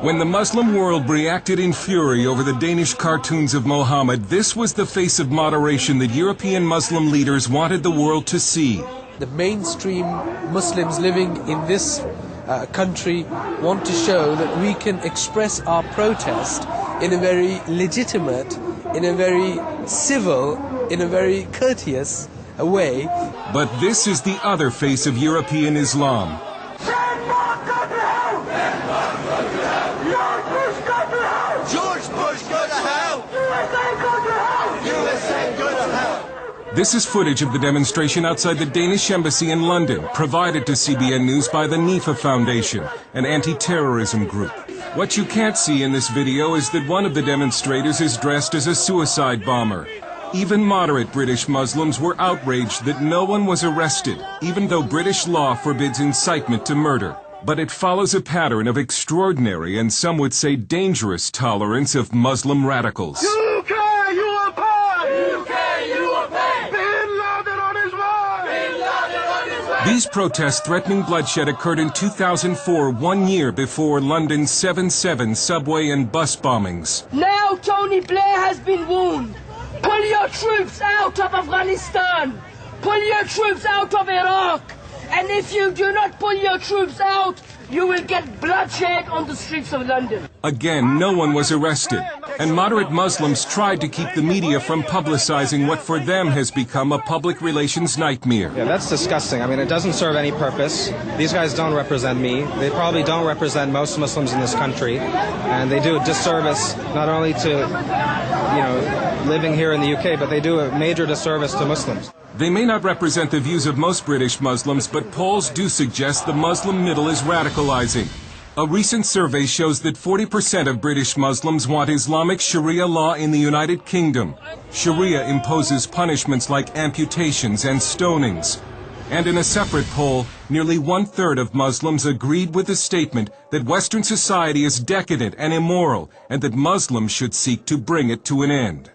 When the Muslim world reacted in fury over the Danish cartoons of Mohammed, this was the face of moderation that European Muslim leaders wanted the world to see. The mainstream Muslims living in this country want to show that we can express our protest in a very legitimate, in a very civil, in a very courteous way. But this is the other face of European Islam. This is footage of the demonstration outside the Danish embassy in London, provided to CBN News by the NIFA Foundation, an anti-terrorism group. What you can't see in this video is that one of the demonstrators is dressed as a suicide bomber. Even moderate British Muslims were outraged that no one was arrested, even though British law forbids incitement to murder. But it follows a pattern of extraordinary and some would say dangerous tolerance of Muslim radicals. These protests threatening bloodshed occurred in 2004, 1 year before London's 7/7 subway and bus bombings. Now Tony Blair has been warned. Pull your troops out of Afghanistan. Pull your troops out of Iraq. And if you do not pull your troops out, you will get bloodshed on the streets of London. Again, no one was arrested, and moderate Muslims tried to keep the media from publicizing what for them has become a public relations nightmare. Yeah, that's disgusting. I mean, it doesn't serve any purpose. These guys don't represent me. They probably don't represent most Muslims in this country, and they do a disservice not only to, living here in the UK, but they do a major disservice to Muslims. They may not represent the views of most British Muslims, but polls do suggest the Muslim middle is radicalizing. A recent survey shows that 40% of British Muslims want Islamic Sharia law in the United Kingdom. Sharia imposes punishments like amputations and stonings. And in a separate poll, nearly 1/3 of Muslims agreed with the statement that Western society is decadent and immoral, and that Muslims should seek to bring it to an end.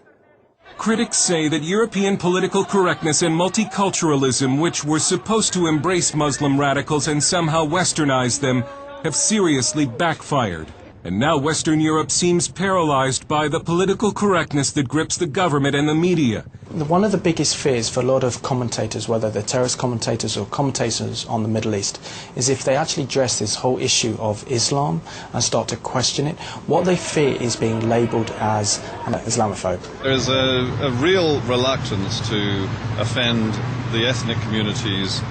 Critics say that European political correctness and multiculturalism, which were supposed to embrace Muslim radicals and somehow westernize them, have seriously backfired. And now Western Europe seems paralyzed by the political correctness that grips the government and the media. One of the biggest fears for a lot of commentators, whether they're terrorist commentators or commentators on the Middle East, is if they actually address this whole issue of Islam and start to question it, what they fear is being labelled as an Islamophobe. There is a real reluctance to offend the ethnic communities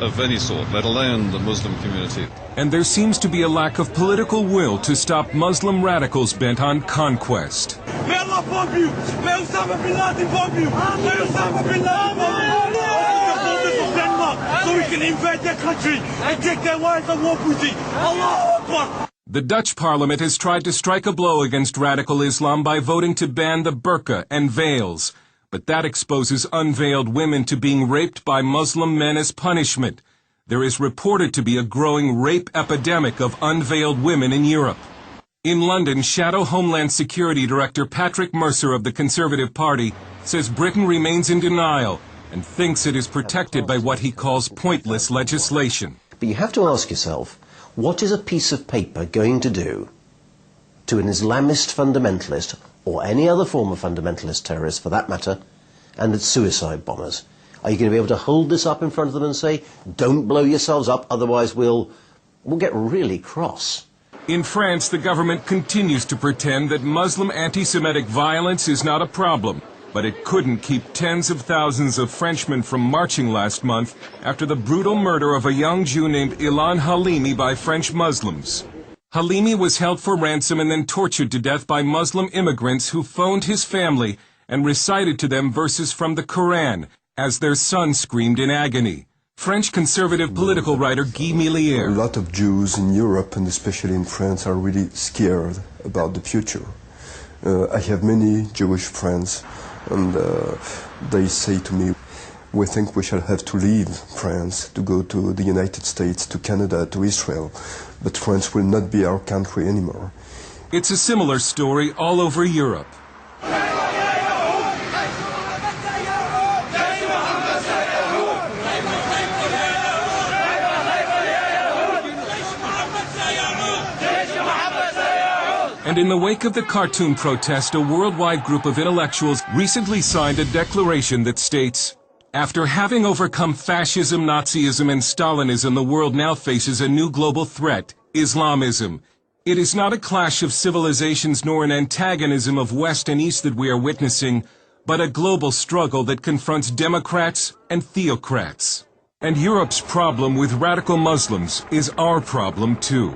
of any sort, let alone the Muslim community. And there seems to be a lack of political will to stop Muslim radicals bent on conquest. May Allah bomb you! May Osama bin Laden bomb you! May Osama bin Laden bomb you! So we can invade their country and take their wives and war booty! Allahu Akbar! The Dutch parliament has tried to strike a blow against radical Islam by voting to ban the burqa and veils. But that exposes unveiled women to being raped by Muslim men as punishment. There is reported to be a growing rape epidemic of unveiled women in Europe. In London, Shadow Homeland Security Director Patrick Mercer of the Conservative Party says Britain remains in denial and thinks it is protected by what he calls pointless legislation. But you have to ask yourself, what is a piece of paper going to do to an Islamist fundamentalist, or any other form of fundamentalist terrorist for that matter, and its suicide bombers? Are you going to be able to hold this up in front of them and say, don't blow yourselves up, otherwise we'll get really cross? In France, the government continues to pretend that Muslim anti-Semitic violence is not a problem, but it couldn't keep tens of thousands of Frenchmen from marching last month after the brutal murder of a young Jew named Ilan Halimi by French Muslims. Halimi was held for ransom and then tortured to death by Muslim immigrants who phoned his family and recited to them verses from the Quran as their son screamed in agony. French conservative political writer Guy Millier. A lot of Jews in Europe, and especially in France, are really scared about the future. I have many Jewish friends, and they say to me, we think we shall have to leave France to go to the United States, to Canada, to Israel, but France will not be our country anymore. It's a similar story all over Europe. And in the wake of the cartoon protest, a worldwide group of intellectuals recently signed a declaration that states, "After having overcome fascism, Nazism, and Stalinism, the world now faces a new global threat, Islamism. It is not a clash of civilizations nor an antagonism of West and East that we are witnessing, but a global struggle that confronts democrats and theocrats. And Europe's problem with radical Muslims is our problem too."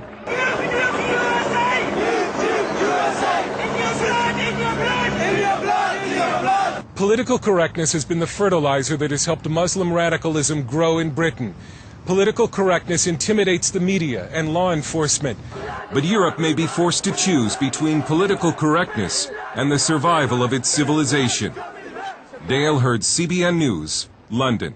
Political correctness has been the fertilizer that has helped Muslim radicalism grow in Britain. Political correctness intimidates the media and law enforcement. But Europe may be forced to choose between political correctness and the survival of its civilization. Dale Hurd, CBN News, London.